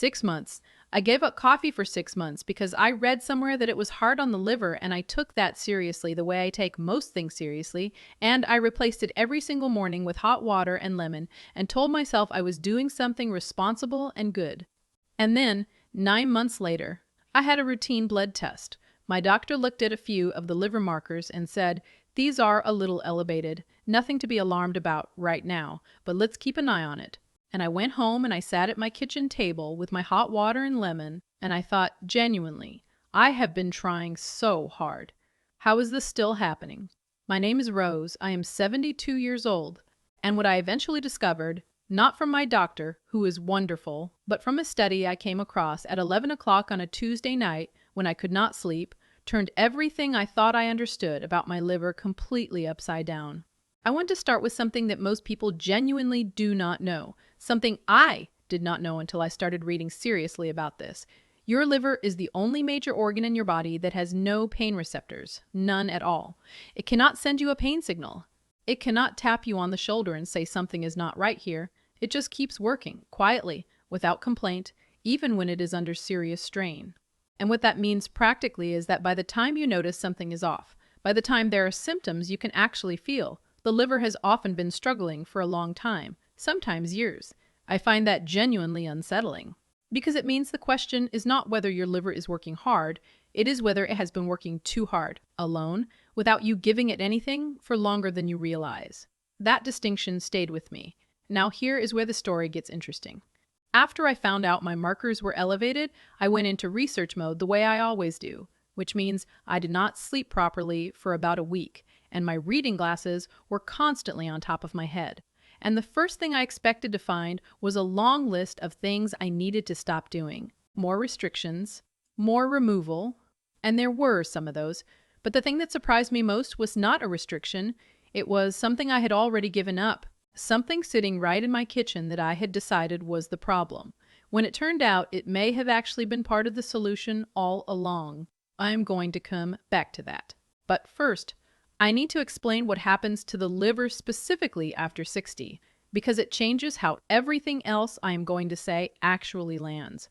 6 months. I gave up coffee for 6 months because I read somewhere that it was hard on the liver, and I took that seriously the way I take most things seriously, and I replaced it every single morning with hot water and lemon and told myself I was doing something responsible and good. And then, 9 months later, I had a routine blood test. My doctor looked at a few of the liver markers and said, "These are a little elevated. Nothing to be alarmed about right now, but let's keep an eye on it." And I went home and I sat at my kitchen table with my hot water and lemon, and I thought, genuinely, I have been trying so hard. How is this still happening? My name is Rose. I am 72 years old. And what I eventually discovered, not from my doctor, who is wonderful, but from a study I came across at 11 o'clock on a Tuesday night when I could not sleep, turned everything I thought I understood about my liver completely upside down. I want to start with something that most people genuinely do not know, something I did not know until I started reading seriously about this. Your liver is the only major organ in your body that has no pain receptors, none at all. It cannot send you a pain signal. It cannot tap you on the shoulder and say something is not right here. It just keeps working, quietly, without complaint, even when it is under serious strain. And what that means practically is that by the time you notice something is off, by the time there are symptoms you can actually feel, the liver has often been struggling for a long time, sometimes years. I find that genuinely unsettling, because it means the question is not whether your liver is working hard, it is whether it has been working too hard, alone, without you giving it anything, for longer than you realize. That distinction stayed with me. Now here is where the story gets interesting. After I found out my markers were elevated, I went into research mode the way I always do, which means I did not sleep properly for about a week, and my reading glasses were constantly on top of my head. And the first thing I expected to find was a long list of things I needed to stop doing. More restrictions, more removal, and there were some of those. But the thing that surprised me most was not a restriction. It was something I had already given up, something sitting right in my kitchen that I had decided was the problem, when it turned out it may have actually been part of the solution all along. I am going to come back to that. But first, I need to explain what happens to the liver specifically after 60, because it changes how everything else I am going to say actually lands.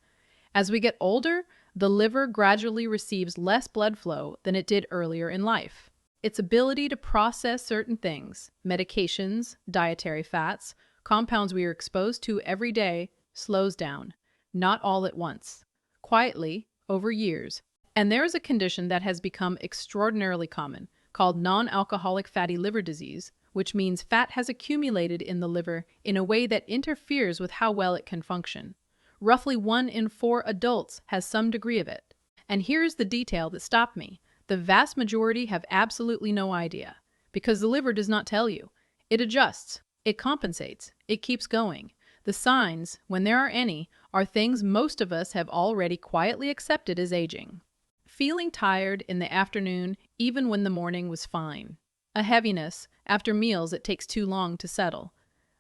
As we get older, the liver gradually receives less blood flow than it did earlier in life. Its ability to process certain things, medications, dietary fats, compounds we are exposed to every day, slows down, not all at once, quietly, over years. And there is a condition that has become extraordinarily common, called non-alcoholic fatty liver disease, which means fat has accumulated in the liver in a way that interferes with how well it can function. Roughly 1 in 4 adults has some degree of it. And here's the detail that stopped me. The vast majority have absolutely no idea, because the liver does not tell you. It adjusts, it compensates, it keeps going. The signs, when there are any, are things most of us have already quietly accepted as aging. Feeling tired in the afternoon, even when the morning was fine. A heaviness after meals that takes too long to settle.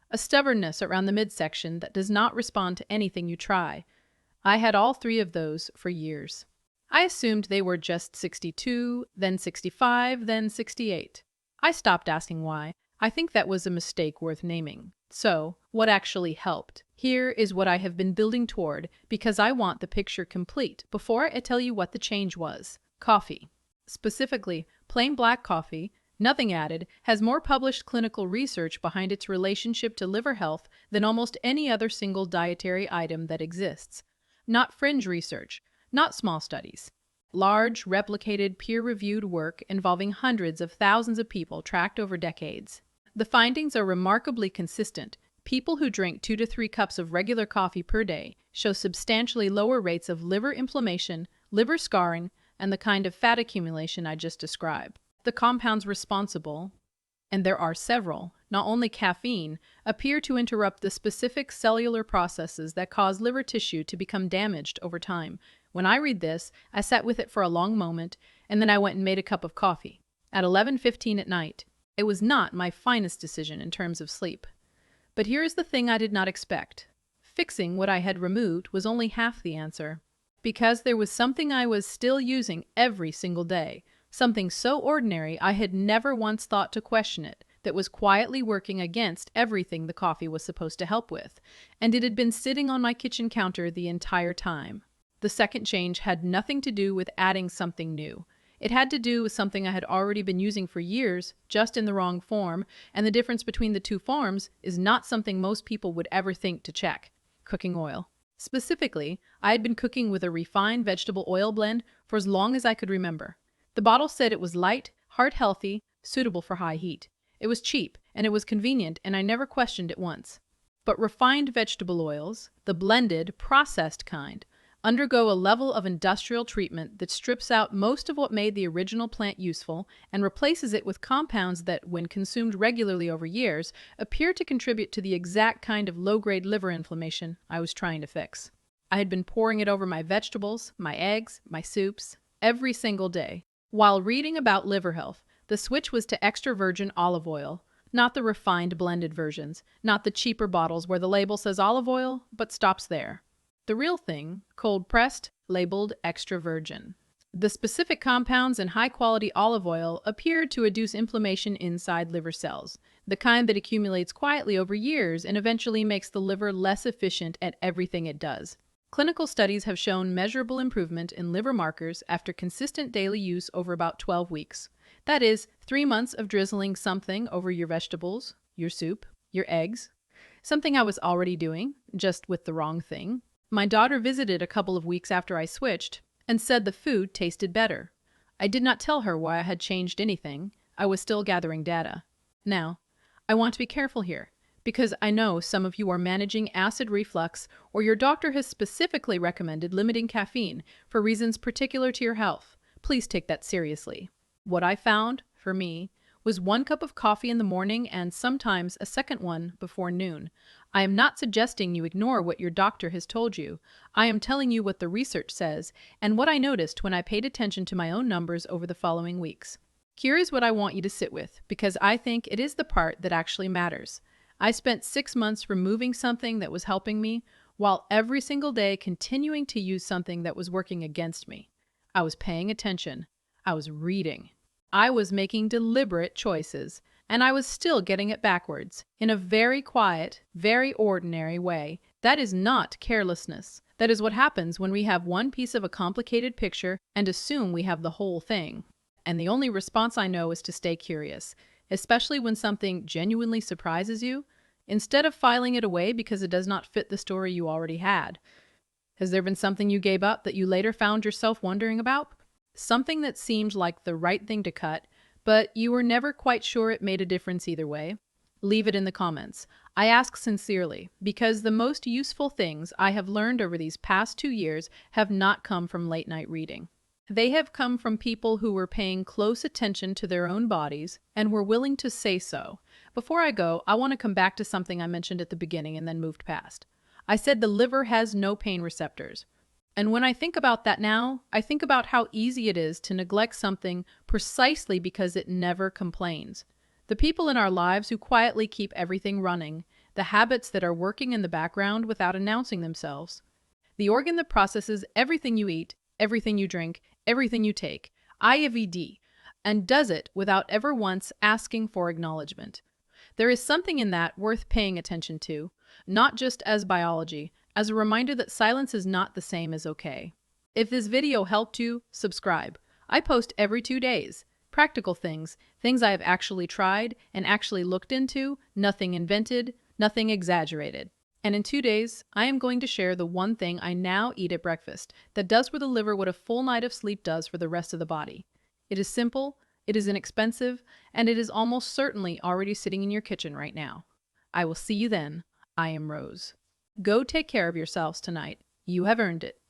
A stubbornness around the midsection that does not respond to anything you try. I had all 3 of those for years. I assumed they were just 62, then 65, then 68. I stopped asking why. I think that was a mistake worth naming. So, what actually helped? Here is what I have been building toward, because I want the picture complete before I tell you what the change was. Coffee. Specifically, plain black coffee, nothing added, has more published clinical research behind its relationship to liver health than almost any other single dietary item that exists. Not fringe research, not small studies. Large, replicated, peer-reviewed work involving hundreds of thousands of people tracked over decades. The findings are remarkably consistent. People who drink 2 to 3 cups of regular coffee per day show substantially lower rates of liver inflammation, liver scarring, and the kind of fat accumulation I just described. The compounds responsible, and there are several, not only caffeine, appear to interrupt the specific cellular processes that cause liver tissue to become damaged over time. When I read this, I sat with it for a long moment, and then I went and made a cup of coffee. At 11:15 at night. It was not my finest decision in terms of sleep. But here is the thing I did not expect. Fixing what I had removed was only half the answer. Because there was something I was still using every single day, something so ordinary I had never once thought to question it, that was quietly working against everything the coffee was supposed to help with, and it had been sitting on my kitchen counter the entire time. The second change had nothing to do with adding something new. It had to do with something I had already been using for years, just in the wrong form, and the difference between the two forms is not something most people would ever think to check: cooking oil. Specifically, I had been cooking with a refined vegetable oil blend for as long as I could remember. The bottle said it was light, heart-healthy, suitable for high heat. It was cheap, and it was convenient, and I never questioned it once. But refined vegetable oils, the blended, processed kind, undergo a level of industrial treatment that strips out most of what made the original plant useful and replaces it with compounds that, when consumed regularly over years, appear to contribute to the exact kind of low-grade liver inflammation I was trying to fix. I had been pouring it over my vegetables, my eggs, my soups, every single day. While reading about liver health, the switch was to extra virgin olive oil, not the refined blended versions, not the cheaper bottles where the label says olive oil but stops there. The real thing, cold-pressed, labeled extra virgin. The specific compounds in high-quality olive oil appeared to reduce inflammation inside liver cells, the kind that accumulates quietly over years and eventually makes the liver less efficient at everything it does. Clinical studies have shown measurable improvement in liver markers after consistent daily use over about 12 weeks. That is, 3 months of drizzling something over your vegetables, your soup, your eggs. Something I was already doing, just with the wrong thing. My daughter visited a couple of weeks after I switched and said the food tasted better. I did not tell her why I had changed anything. I was still gathering data. Now, I want to be careful here, because I know some of you are managing acid reflux, or your doctor has specifically recommended limiting caffeine for reasons particular to your health. Please take that seriously. What I found, for me, was 1 cup of coffee in the morning and sometimes a second one before noon. I am not suggesting you ignore what your doctor has told you. I am telling you what the research says and what I noticed when I paid attention to my own numbers over the following weeks. Here is what I want you to sit with, because I think it is the part that actually matters. I spent 6 months removing something that was helping me, while every single day continuing to use something that was working against me. I was paying attention. I was reading. I was making deliberate choices, and I was still getting it backwards, in a very quiet, very ordinary way. That is not carelessness. That is what happens when we have one piece of a complicated picture and assume we have the whole thing. And the only response I know is to stay curious, especially when something genuinely surprises you, instead of filing it away because it does not fit the story you already had. Has there been something you gave up that you later found yourself wondering about? Something that seemed like the right thing to cut, but you were never quite sure it made a difference either way? Leave it in the comments. I ask sincerely, because the most useful things I have learned over these past 2 years have not come from late-night reading. They have come from people who were paying close attention to their own bodies and were willing to say so. Before I go, I want to come back to something I mentioned at the beginning and then moved past. I said the liver has no pain receptors. And when I think about that now, I think about how easy it is to neglect something precisely because it never complains. The people in our lives who quietly keep everything running, the habits that are working in the background without announcing themselves. The organ that processes everything you eat, everything you drink, everything you take, IVD, and does it without ever once asking for acknowledgement. There is something in that worth paying attention to, not just as biology, as a reminder that silence is not the same as okay. If this video helped you, subscribe. I post every 2 days. Practical things, things I have actually tried and actually looked into, nothing invented, nothing exaggerated. And in 2 days, I am going to share the one thing I now eat at breakfast that does for the liver what a full night of sleep does for the rest of the body. It is simple, it is inexpensive, and it is almost certainly already sitting in your kitchen right now. I will see you then. I am Rose. Go take care of yourselves tonight. You have earned it.